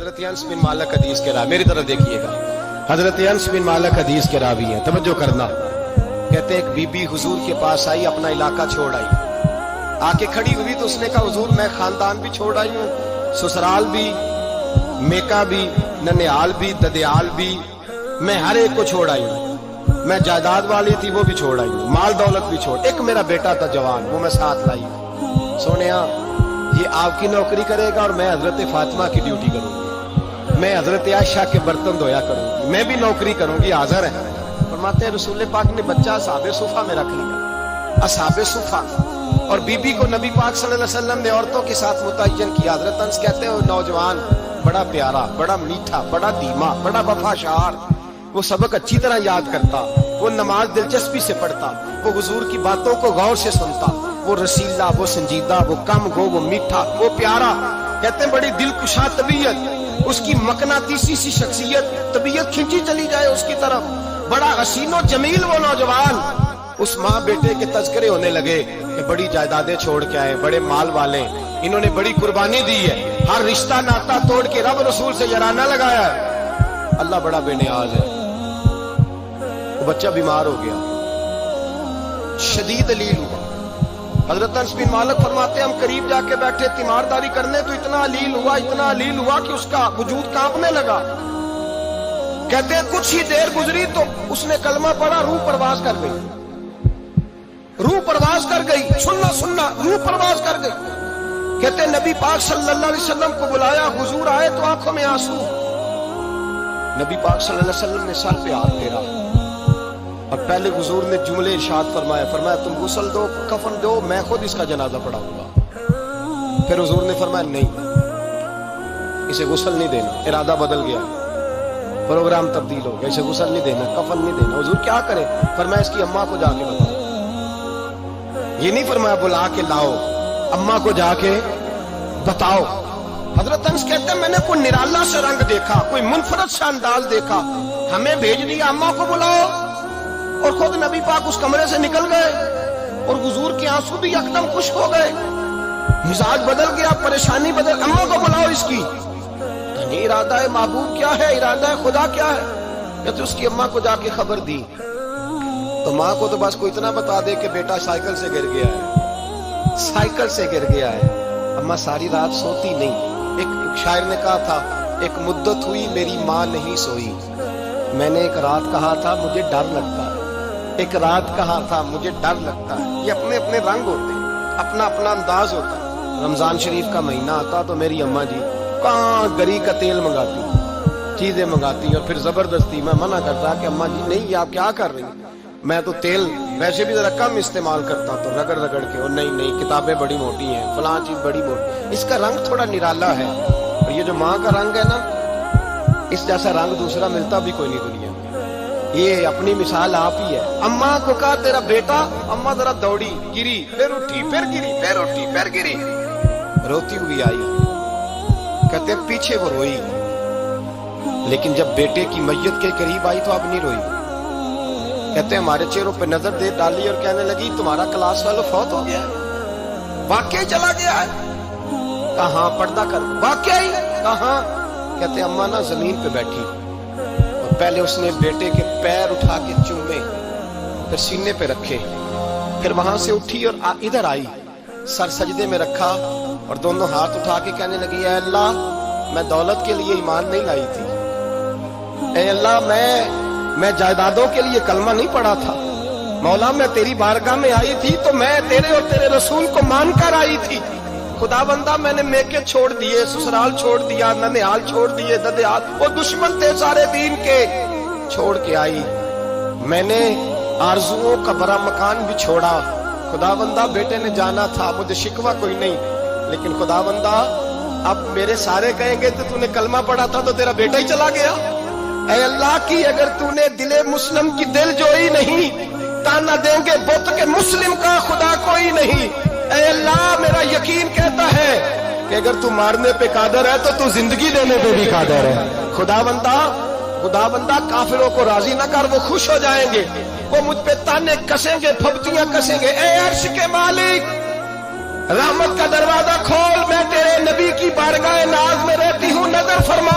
حضرت انس بن مالک حدیث کے راوی، میری طرف دیکھیے گا، حضرت انس بن مالک حدیث کے راوی ہیں، توجہ کرنا۔ کہتے ہیں ایک بی بی حضور کے پاس آئی، اپنا علاقہ چھوڑ آئی، آ کے کھڑی ہوئی تو اس نے کہا حضور میں خاندان بھی چھوڑ آئی ہوں، سسرال بھی، میکا بھی، ننیال بھی، ددیال بھی، میں ہر ایک کو چھوڑ آئی ہوں، میں جائیداد والی تھی وہ بھی چھوڑ آئی ہوں، مال دولت بھی چھوڑ، ایک میرا بیٹا تھا جوان وہ میں ساتھ لائی ہوں۔ سونیا یہ آپ کی نوکری کرے گا اور میں حضرت فاطمہ کی ڈیوٹی کروں گی، میں حضرت عائشہ کے برتن دھویا کروں گی، میں بھی نوکری کروں گی، حاضر ہے۔ فرماتے ہیں رسول پاک نے بچہ اصحاب صفہ میں رکھ لیا، اصحاب صفہ، اور بی بی کو نبی پاک صلی اللہ علیہ وسلم نے عورتوں کے ساتھ متعین کیا۔ حضرت انس کہتے ہیں وہ نوجوان بڑا پیارا، بڑا میٹھا، بڑا دھیما، بڑا وفاشار، وہ سبق اچھی طرح یاد کرتا، وہ نماز دلچسپی سے پڑھتا، وہ حضور کی باتوں کو غور سے سنتا، وہ رسیلا، وہ سنجیدہ، وہ کم گو، وہ میٹھا، وہ پیارا۔ کہتے ہیں بڑی دلکشا طبیعت، اس کی مقناطیسی سی شخصیت، طبیعت کھینچی چلی جائے اس کی طرف، بڑا حسین و جمیل وہ نوجوان۔ اس ماں بیٹے کے تذکرے ہونے لگے کہ بڑی جائیدادیں چھوڑ کے آئے، بڑے مال والے، انہوں نے بڑی قربانی دی ہے، ہر رشتہ ناتا توڑ کے رب رسول سے یارانہ لگایا ہے، اللہ بڑا بے نیاز ہے۔ وہ بچہ بیمار ہو گیا، شدید علیل ہوا۔ حضرت انس بن مالک فرماتے ہیں ہم قریب جا کے بیٹھے تیمارداری کرنے تو اتنا علیل ہوا کہ اس کا وجود کانپنے لگا۔ کہتے ہیں کچھ ہی دیر گزری تو اس نے کلمہ پڑھا، روح پرواز کر گئی، روح پرواز کر گئی، سننا روح پرواز کر گئی۔ کہتے ہیں نبی پاک صلی اللہ علیہ وسلم کو بلایا، حضور آئے تو آنکھوں میں آنسو، نبی پاک صلی اللہ علیہ وسلم نے سر پہ ہاتھ پھیرا اور پہلے حضور نے جملے ارشاد فرمایا تم غسل دو، کفن دو، میں خود اس کا جنازہ پڑھاؤں گا۔ پھر حضور نے فرمایا نہیں، اسے غسل نہیں دینا، ارادہ بدل گیا، پروگرام تبدیل ہو گیا، اسے غسل نہیں دینا، کفن نہیں دینا۔ حضور کیا کرے؟ فرمایا اس کی اماں کو جا کے بتاؤ، یہ نہیں فرمایا بلا کے لاؤ، اماں کو جا کے بتاؤ۔ حضرت انس کہتے ہیں میں نے کوئی نرالا سے رنگ دیکھا، کوئی منفرد سا انداز دیکھا، ہمیں بھیج دیا اماں کو بلاؤ، اور خود نبی پاک اس کمرے سے نکل گئے اور حضور کے آنسو بھی یکدم خشک ہو گئے، مزاج بدل گیا، پریشانی بدل، اماں کو بلاؤ اس کی۔ یعنی ارادہ ہے محبوب کیا ہے، ارادہ ہے خدا کیا ہے؟ کہتے اس کی اماں کو جا کے خبر دی تو ماں کو تو بس کوئی اتنا بتا دے کہ بیٹا سائیکل سے گر گیا ہے، سائیکل سے گر گیا ہے۔ اماں ساری رات سوتی نہیں۔ ایک شاعر نے کہا تھا ایک مدت ہوئی میری ماں نہیں سوئی، میں نے ایک رات کہا تھا مجھے ڈر لگتا ہے، ایک رات کہا تھا مجھے ڈر لگتا ہے۔ یہ اپنے اپنے رنگ ہوتے ہیں، اپنا اپنا انداز ہوتا ہے۔ رمضان شریف کا مہینہ آتا تو میری اماں جی کہاں گری کا تیل منگاتی، چیزیں منگاتی، اور پھر زبردستی میں منع کرتا کہ اماں جی نہیں آپ کیا کر رہی ہیں، میں تو تیل ویسے بھی ذرا کم استعمال کرتا تو رگڑ کے، اور نہیں کتابیں بڑی موٹی ہیں، فلاں چیز بڑی موٹی، اس کا رنگ تھوڑا نرالا ہے، اور یہ جو ماں کا رنگ ہے نا اس جیسا رنگ دوسرا ملتا بھی کوئی نہیں دنیا میں۔ یہ اپنی مثال آپ ہی ہے۔ اماں کو کہا تیرا بیٹا، اماں ذرا دوڑی، گری، پھر اٹھی، پھر گری، پھر اٹھی، پھر گری، روتی ہوئی آئی۔ کہتے ہیں پیچھے وہ روئی، لیکن جب بیٹے کی میت کے قریب آئی تو اب نہیں روئی۔ کہتے ہیں ہمارے چہروں پہ نظر دے ڈالی اور کہنے لگی تمہارا کلاس فیلو فوت ہو گیا ہے، واقعی چلا گیا ہے؟ کہاں پردہ کر، واقعی کہاں؟ کہتے ہیں اماں نا زمین پہ بیٹھی اور پہلے اس نے بیٹے کے پیر اٹھا کے چومے، پھر سینے پہ رکھے، پھر وہاں سے اٹھی اور ادھر آئی، سر سجدے میں رکھا اور دونوں ہاتھ اٹھا کے کہنے لگی اے اللہ میں دولت کے لیے ایمان نہیں لائی تھی، اے اللہ میں جائیدادوں کے لیے کلمہ نہیں پڑھا تھا، مولا میں تیری بارگاہ میں آئی تھی تو میں تیرے اور تیرے رسول کو مان کر آئی تھی، خدا بندہ میں نے میکے چھوڑ دیے، سسرال چھوڑ دیا، ننیال چھوڑ دیے، ددیال، وہ دشمن تھے سارے دین کے، چھوڑ کے آئی، میں نے آرزوؤں کا بڑا مکان بھی چھوڑا، خدا بندہ بیٹے نے جانا تھا، مجھے شکوہ کوئی نہیں، لیکن خدا بندہ اب میرے سارے کہیں گے تو نے کلمہ پڑھا تھا تو تیرا بیٹا ہی چلا گیا، اے اللہ کی اگر تو نے دل مسلم کی دل جوئی نہیں، تانا دیں گے بت کے مسلم کا خدا کوئی نہیں، اے اللہ میرا یقین کہتا ہے کہ اگر تو مارنے پہ قادر ہے تو زندگی دینے پہ بھی قادر ہے، خدا بندہ کافروں کو راضی نہ کر، وہ خوش ہو جائیں گے، وہ مجھ پہ تانے کسیں گے، پھپتیاں کسیں گے، اے عرش کے مالک رحمت کا دروازہ کھول، میں تیرے نبی کی بارگاہ ناز میں رہتی ہوں، نظر فرما